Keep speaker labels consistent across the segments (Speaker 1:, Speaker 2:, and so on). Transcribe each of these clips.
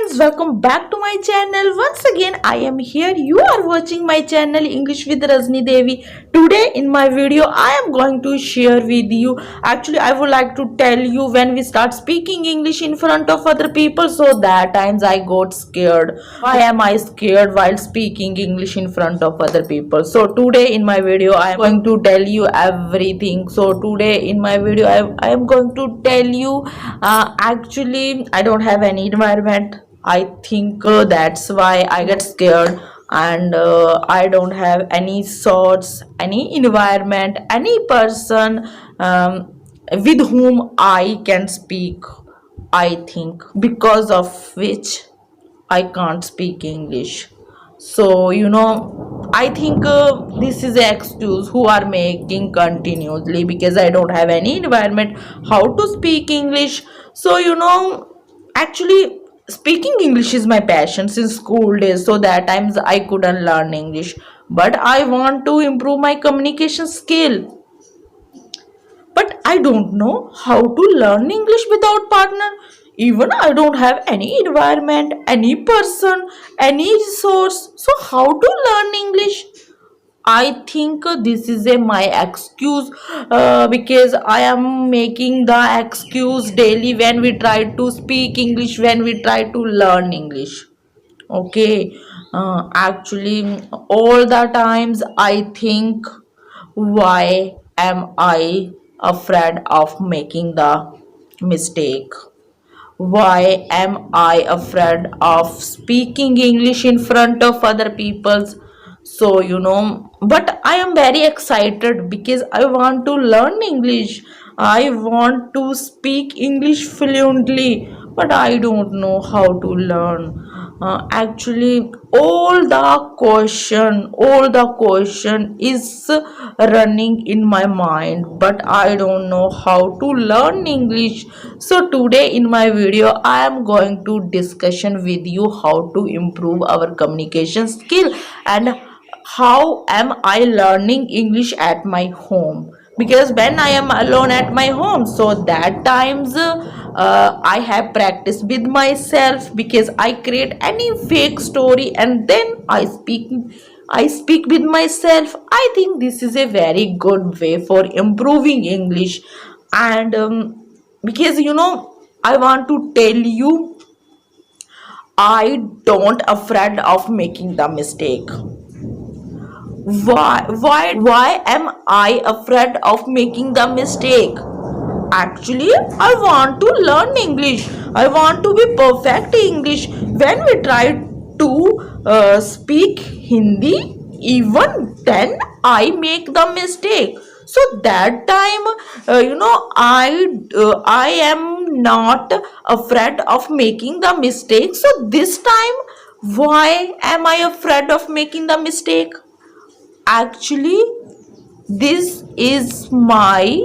Speaker 1: friends, welcome back to my channel. Once again, I am here. You are watching my channel English with Rajni Devi. Today in my video, I am going to share with you. Actually, I would like to tell you when we start speaking English in front of other people. So that times I got scared. Why am I scared while speaking English in front of other people? So today in my video, I am going to tell you everything. So today in my video, I am going to tell you actually I don't have any environment. I think that's why I get scared, and I don't have any source, any environment, any person with whom I can speak. I think because of which I can't speak English. So I think this is an excuse who are making continuously because I don't have any environment how to speak English. So actually speaking English is my passion since school days. So that times I couldn't learn English, but I want to improve my communication skill, but I don't know how to learn English without partner. Even I don't have any environment, any person, any resource. So how to learn English? I think this is my excuse because I am making the excuse daily when we try to speak English, when we try to learn English. Okay, actually, all the times I think, why am I afraid of making the mistake? Why am I afraid of speaking English in front of other people's? So but I am very excited because I want to learn English. I want to speak English fluently, but I don't know how to learn. Actually, all the question is running in my mind, but I don't know how to learn English. So today in my video, I am going to discussion with you how to improve our communication skill and how am I learning English at my home, because when I am alone at my home, so that times I have practice with myself because I create any fake story and then I speak with myself. I think this is a very good way for improving English, and because I want to tell you, I don't afraid of making the mistake. Why am I afraid of making the mistake? Actually, I want to learn English. I want to be perfect in English. When we try to speak Hindi, even then I make the mistake. So that time I am not afraid of making the mistake. So this time, why am I afraid of making the mistake? Actually, this is my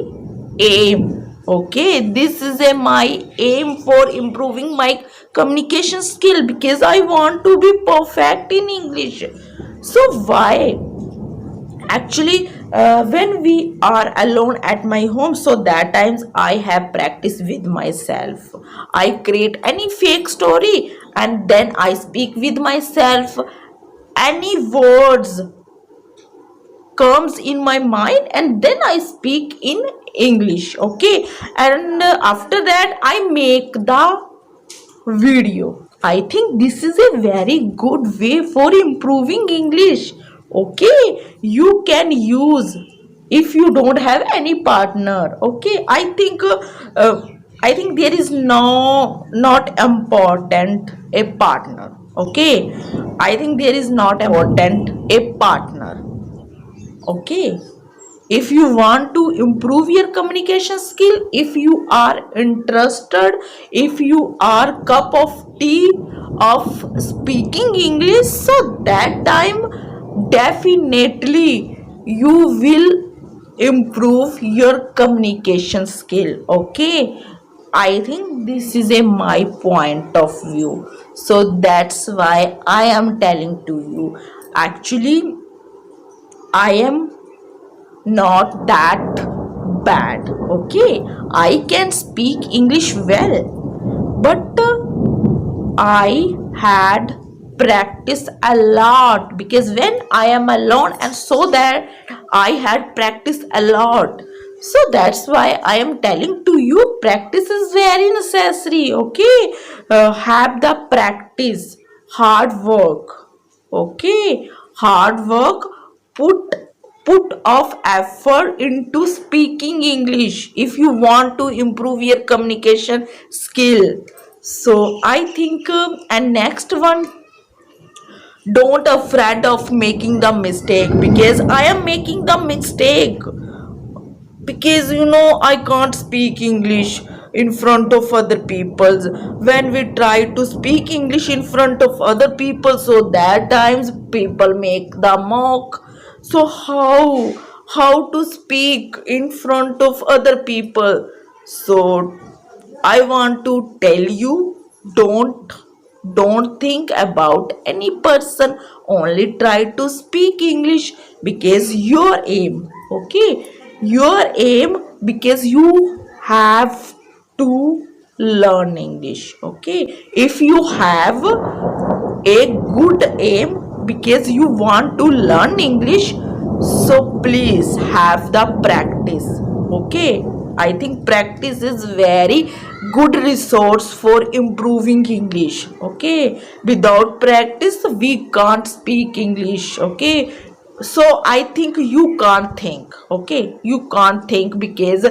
Speaker 1: aim. Okay, this is my aim for improving my communication skill because I want to be perfect in English. So why? Actually, when we are alone at my home, so that times I have practice with myself. I create any fake story and then I speak with myself. Any words comes in my mind and then I speak in English. Okay, and after that I make the video. I think this is a very good way for improving English. Okay, you can use if you don't have any partner. Okay, I think there is not important a partner. Okay, I think there is not important a partner. Okay, if you want to improve your communication skill, if you are interested, if you are cup of tea of speaking English, so that time definitely you will improve your communication skill. Okay, I think this is a my point of view, so that's why I am telling to you. Actually, I am not that bad. Okay, I can speak English well, but I had practiced a lot, because when I am alone, and so that I had practiced a lot. So that's why I am telling to you, practice is very necessary. Okay, have the practice, hard work. Okay, hard work, put of effort into speaking English if you want to improve your communication skill. So I think, and next one, don't afraid of making the mistake, because I am making the mistake, because I can't speak English in front of other people. When we try to speak English in front of other people, so that times people make the mock. So how to speak in front of other people? So I want to tell you, don't think about any person, only try to speak English, because your aim, okay, your aim, because you have to learn English. Okay, if you have a good aim, because you want to learn English, so please have the practice. Okay, I think practice is very good resource for improving English. Okay, without practice we can't speak English. Okay, so I think you can't think. Okay, you can't think, because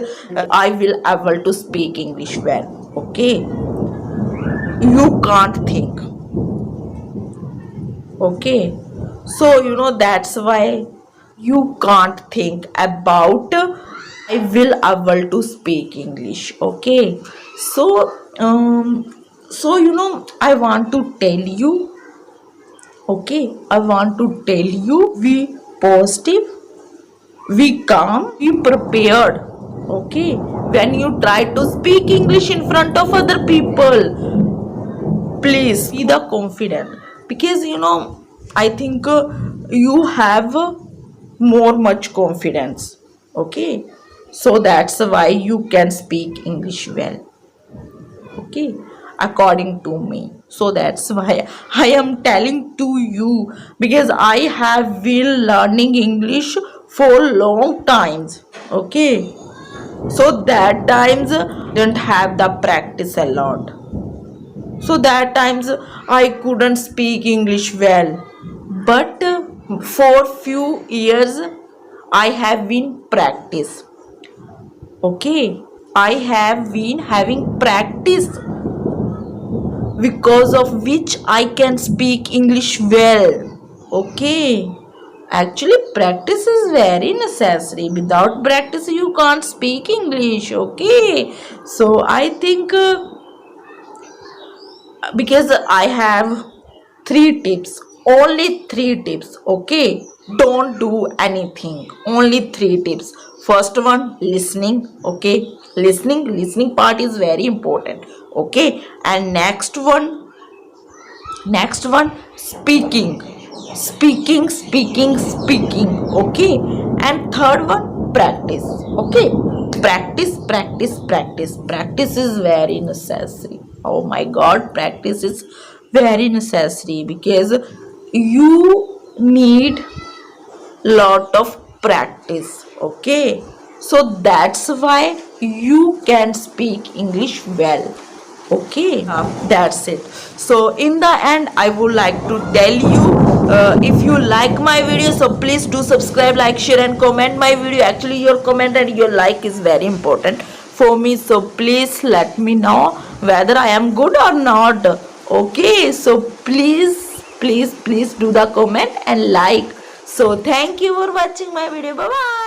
Speaker 1: I will able to speak English well. Okay, you can't think. Okay, so that's why you can't think about I will able to speak English. Okay, so I want to tell you. Okay, I want to tell you, be positive, be calm, be prepared. Okay, when you try to speak English in front of other people, please be the confident, because I think you have more much confidence. Okay, so that's why you can speak English well. Okay, according to me. So that's why I am telling to you, because I have been learning English for long times. Okay, so that times didn't have the practice a lot, so that times I couldn't speak English well. But for few years I have been practice. Okay, I have been having practice, because of which I can speak English well. Okay, actually practice is very necessary. Without practice you can't speak English. Okay, so I think because I have 3 tips, only 3 tips. Okay, don't do anything, only 3 tips. First one, listening. Okay, listening part is very important. Okay, and next one, speaking. Okay, and third one, practice. Okay, practice is very necessary. Oh my god, practice is very necessary, because you need lot of practice. Okay, so that's why you can speak English well. Okay, that's it. So in the end I would like to tell you, if you like my video, so please do subscribe, like, share and comment my video. Actually your comment and your like is very important for me, so please let me know whether I am good or not. Okay, so please do the comment and like. So thank you for watching my video. Bye bye.